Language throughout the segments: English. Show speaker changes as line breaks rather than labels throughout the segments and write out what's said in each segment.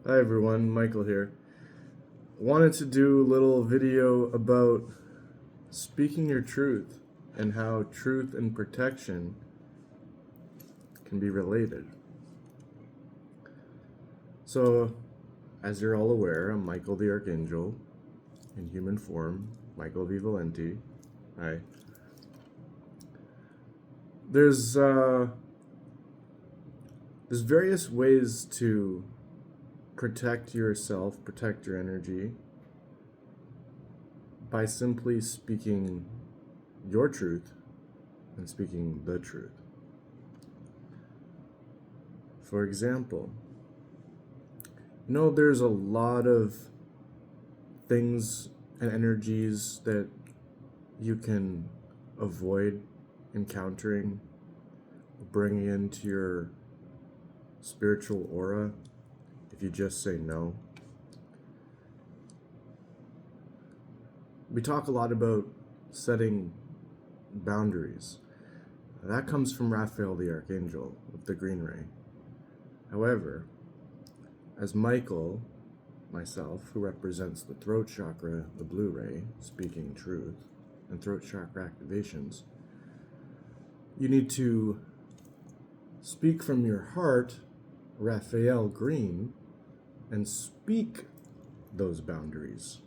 Hi everyone, Michael here. Wanted to do a little video about speaking your truth and how truth and protection can be related. So, as you're all aware, I'm Michael the Archangel in human form, Michael V. Valenti. Hi. There's various ways to protect yourself, protect your energy by simply speaking your truth and speaking the truth. For example, there's a lot of things and energies that you can avoid encountering, bringing into your spiritual aura if you just say no. We talk a lot about setting boundaries. That comes from Raphael the Archangel with the green ray. However, as Michael, myself, who represents the throat chakra, the blue ray, speaking truth, and throat chakra activations, you need to speak from your heart, Raphael green, and speak those boundaries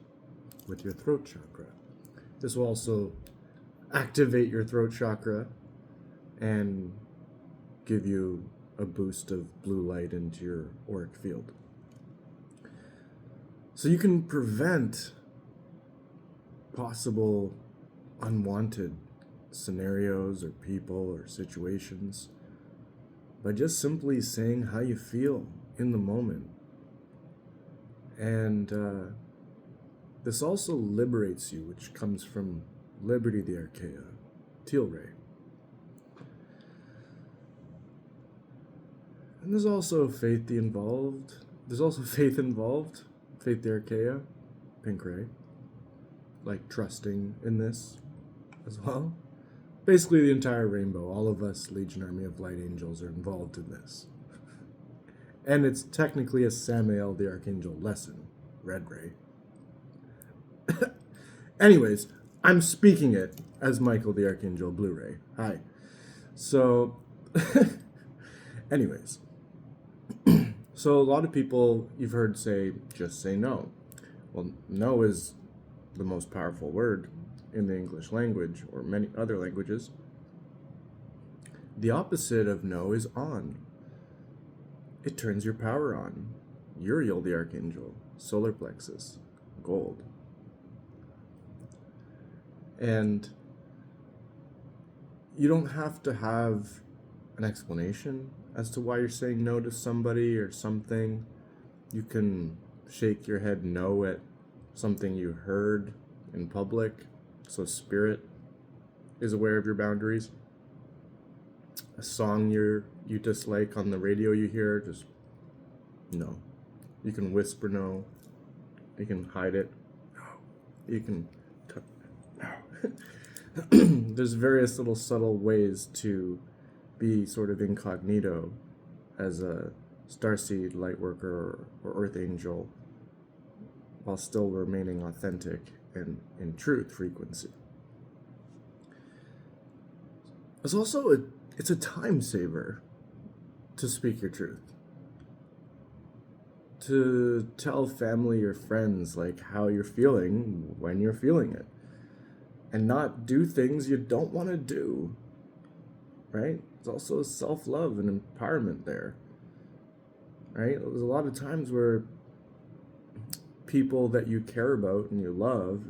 with your throat chakra. This will also activate your throat chakra and give you a boost of blue light into your auric field. So you can prevent possible unwanted scenarios or people or situations by just simply saying how you feel in the moment. And this also liberates you, which comes from Liberty the Archaea, Teal Ray. And there's also faith involved. Faith the Archaea, Pink Ray. Like trusting in this as well. Basically the entire rainbow, all of us Legion Army of Light Angels are involved in this. And it's technically a Samael the Archangel lesson, Red Ray. Anyways, I'm speaking it as Michael the Archangel Blue Ray. Hi. So, anyways. So a lot of people you've heard say, just say no. Well, no is the most powerful word in the English language or many other languages. The opposite of no is on. It turns your power on. Uriel the Archangel, solar plexus, gold. And you don't have to have an explanation as to why you're saying no to somebody or something. You can shake your head no at something you heard in public, so spirit is aware of your boundaries. A song you dislike on the radio you hear, just no. You can whisper no. You can hide it. No. You can no. There's various little subtle ways to be sort of incognito as a starseed, lightworker, or earth angel while still remaining authentic and in truth frequency. It's a time saver to speak your truth. To tell family or friends like how you're feeling when you're feeling it. And not do things you don't want to do. Right? There's also self-love and empowerment there. Right? There's a lot of times where people that you care about and you love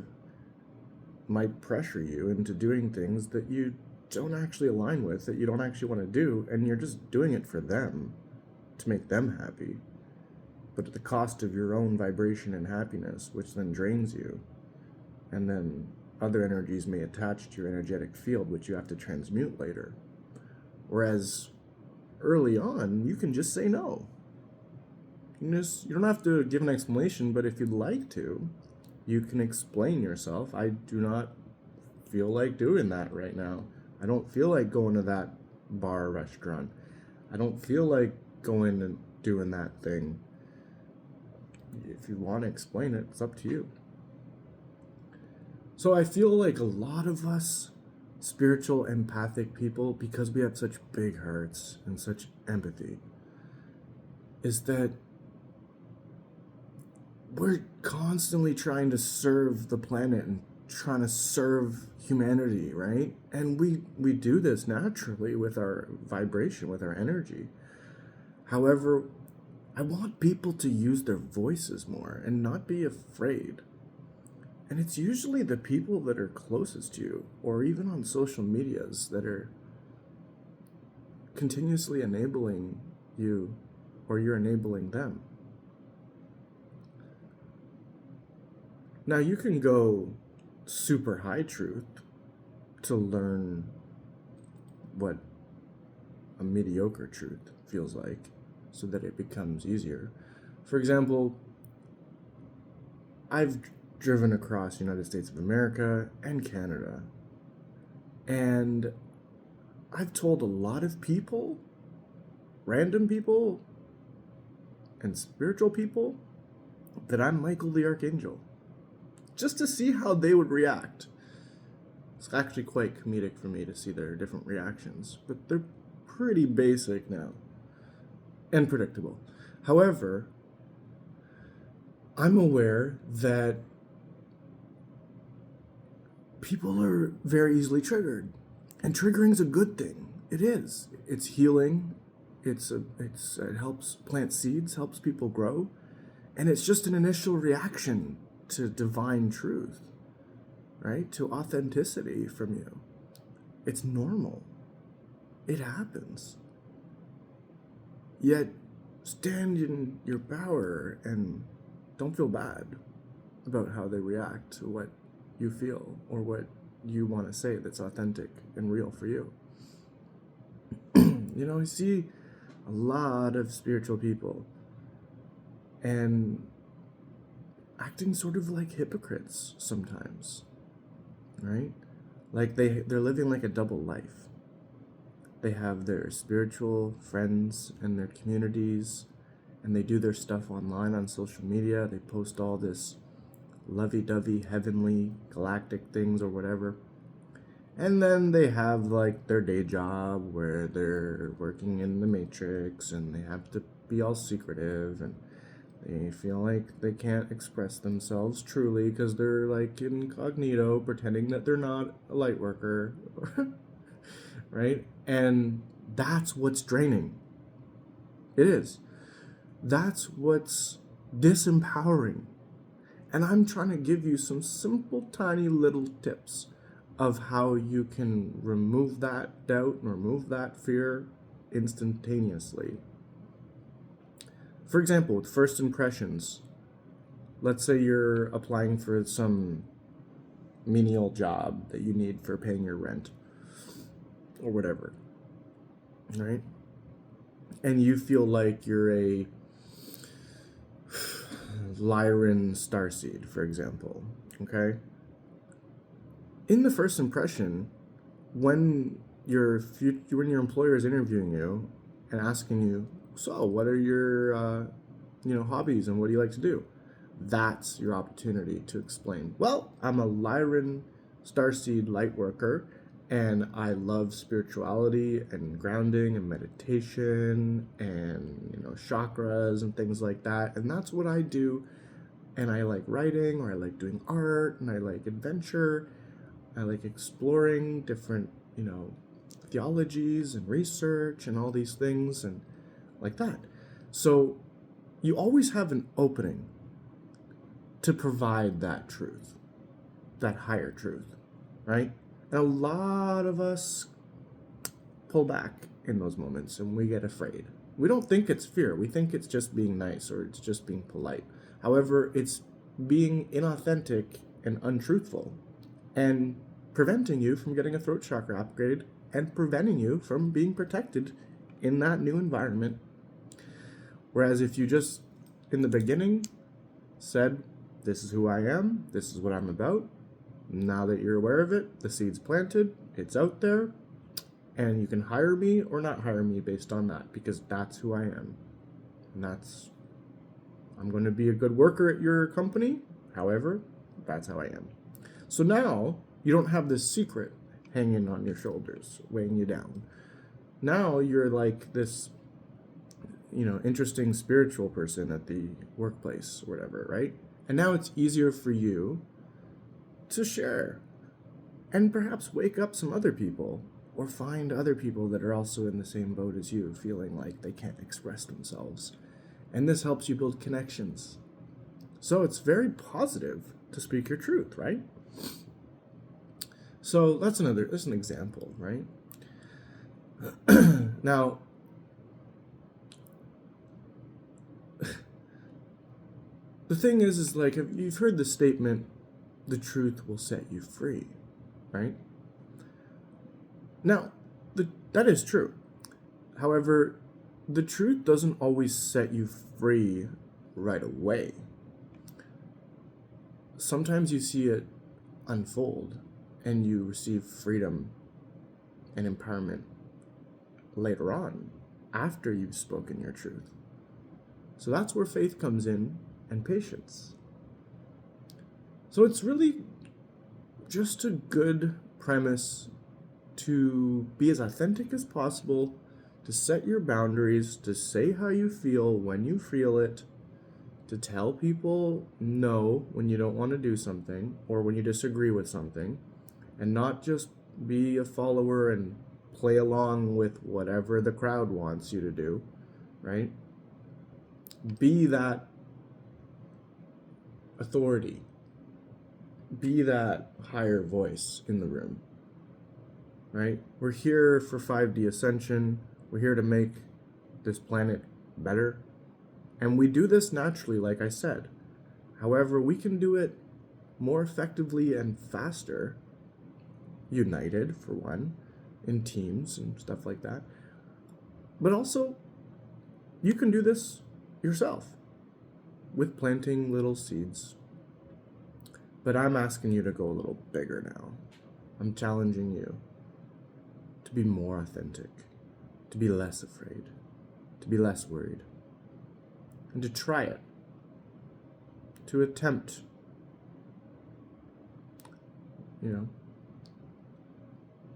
might pressure you into doing things that you don't actually align with, that you don't actually want to do, and you're just doing it for them, to make them happy, but at the cost of your own vibration and happiness, which then drains you, and then other energies may attach to your energetic field, which you have to transmute later. Whereas early on, you can just say no. You don't have to give an explanation, but if you'd like to, you can explain yourself. I do not feel like doing that right now. I don't feel like going to that bar or restaurant. I don't feel like going and doing that thing. If you want to explain it, it's up to you. So I feel like a lot of us spiritual, empathic people, because we have such big hearts and such empathy, is that we're constantly trying to serve the planet and trying to serve humanity, right? And we do this naturally with our vibration, with our energy. However, I want people to use their voices more and not be afraid. And it's usually the people that are closest to you, or even on social medias, that are continuously enabling you, or you're enabling them. Now, you can go super high truth to learn what a mediocre truth feels like, so that it becomes easier. For example, I've driven across the United States of America and Canada, and I've told a lot of people, random people, and spiritual people, that I'm Michael the Archangel, just to see how they would react. It's actually quite comedic for me to see their different reactions, but they're pretty basic now and predictable. However, I'm aware that people are very easily triggered, and triggering's a good thing. It is. It's healing. It helps plant seeds, helps people grow, and it's just an initial reaction to divine truth, right? To authenticity from you. It's normal. It happens. Yet, stand in your power and don't feel bad about how they react to what you feel or what you want to say that's authentic and real for you. You know, I see a lot of spiritual people and acting sort of like hypocrites sometimes, right? Like they're living like a double life. They have their spiritual friends and their communities, and they do their stuff online on social media. They post all this lovey-dovey, heavenly, galactic things or whatever. And then they have like their day job where they're working in the Matrix, and they have to be all secretive, and they feel like they can't express themselves truly because they're like incognito, pretending that they're not a light worker, right? And that's what's draining. It is. That's what's disempowering. And I'm trying to give you some simple, tiny little tips of how you can remove that doubt and remove that fear instantaneously. For example, with first impressions, let's say you're applying for some menial job that you need for paying your rent or whatever, right? And you feel like you're a Lyran starseed, for example, okay? In the first impression, when your employer is interviewing you and asking you, so what are your hobbies and what do you like to do? That's your opportunity to explain. Well, I'm a Lyran starseed light worker, and I love spirituality and grounding and meditation and chakras and things like that, and that's what I do. And I like writing, or I like doing art, and I like adventure. I like exploring different theologies and research and all these things and like that. So you always have an opening to provide that truth, that higher truth, right? And a lot of us pull back in those moments and we get afraid. We don't think it's fear. We think it's just being nice or it's just being polite. However, it's being inauthentic and untruthful and preventing you from getting a throat chakra upgrade and preventing you from being protected in that new environment. Whereas if you just, in the beginning, said, this is who I am, this is what I'm about, now that you're aware of it, the seed's planted, it's out there, and you can hire me or not hire me based on that, because that's who I am. And I'm going to be a good worker at your company. However, that's how I am. So now you don't have this secret hanging on your shoulders, weighing you down. Now you're like this, interesting spiritual person at the workplace or whatever, right? And now it's easier for you to share and perhaps wake up some other people or find other people that are also in the same boat as you, feeling like they can't express themselves. And this helps you build connections. So it's very positive to speak your truth, right? So that's an example, right? Now, the thing is like, you've heard the statement, the truth will set you free, right? Now, that is true. However, the truth doesn't always set you free right away. Sometimes you see it unfold and you receive freedom and empowerment later on, after you've spoken your truth. So that's where faith comes in, and patience. So it's really just a good premise to be as authentic as possible, to set your boundaries, to say how you feel when you feel it, to tell people no when you don't want to do something or when you disagree with something, and not just be a follower and play along with whatever the crowd wants you to do, right? Be that authority. Be that higher voice in the room, right? We're here for 5D Ascension. We're here to make this planet better. And we do this naturally, like I said. However, we can do it more effectively and faster, united, for one, in teams and stuff like that. But also, you can do this yourself with planting little seeds. But I'm asking you to go a little bigger now. I'm challenging you to be more authentic, to be less afraid, to be less worried, and to try it, to attempt,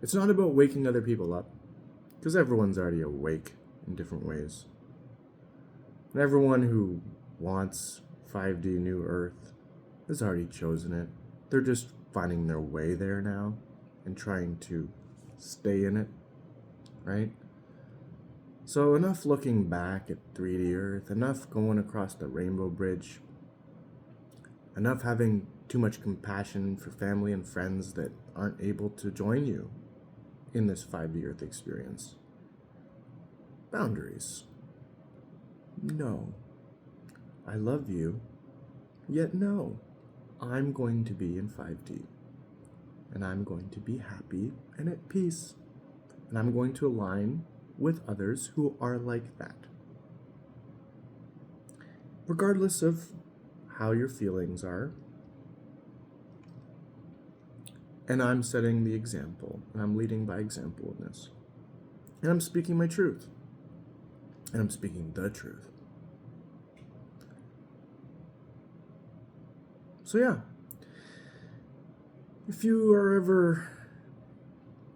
It's not about waking other people up, because everyone's already awake in different ways. And everyone who wants 5D New Earth has already chosen it. They're just finding their way there now and trying to stay in it, right? So enough looking back at 3D Earth, enough going across the Rainbow Bridge, enough having too much compassion for family and friends that aren't able to join you in this 5D Earth experience. Boundaries. No. I love you, yet no. I'm going to be in 5D. And I'm going to be happy and at peace. And I'm going to align with others who are like that. Regardless of how your feelings are. And I'm setting the example, and I'm leading by example in this. And I'm speaking my truth. And I'm speaking the truth. So yeah, if you are ever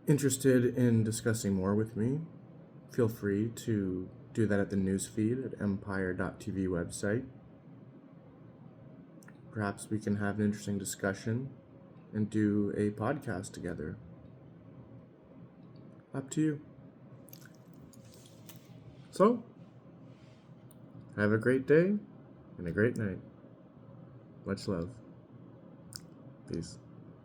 interested in discussing more with me, feel free to do that at the newsfeed at empire.tv website. Perhaps we can have an interesting discussion and do a podcast together. Up to you. So, have a great day and a great night. Much love. Peace.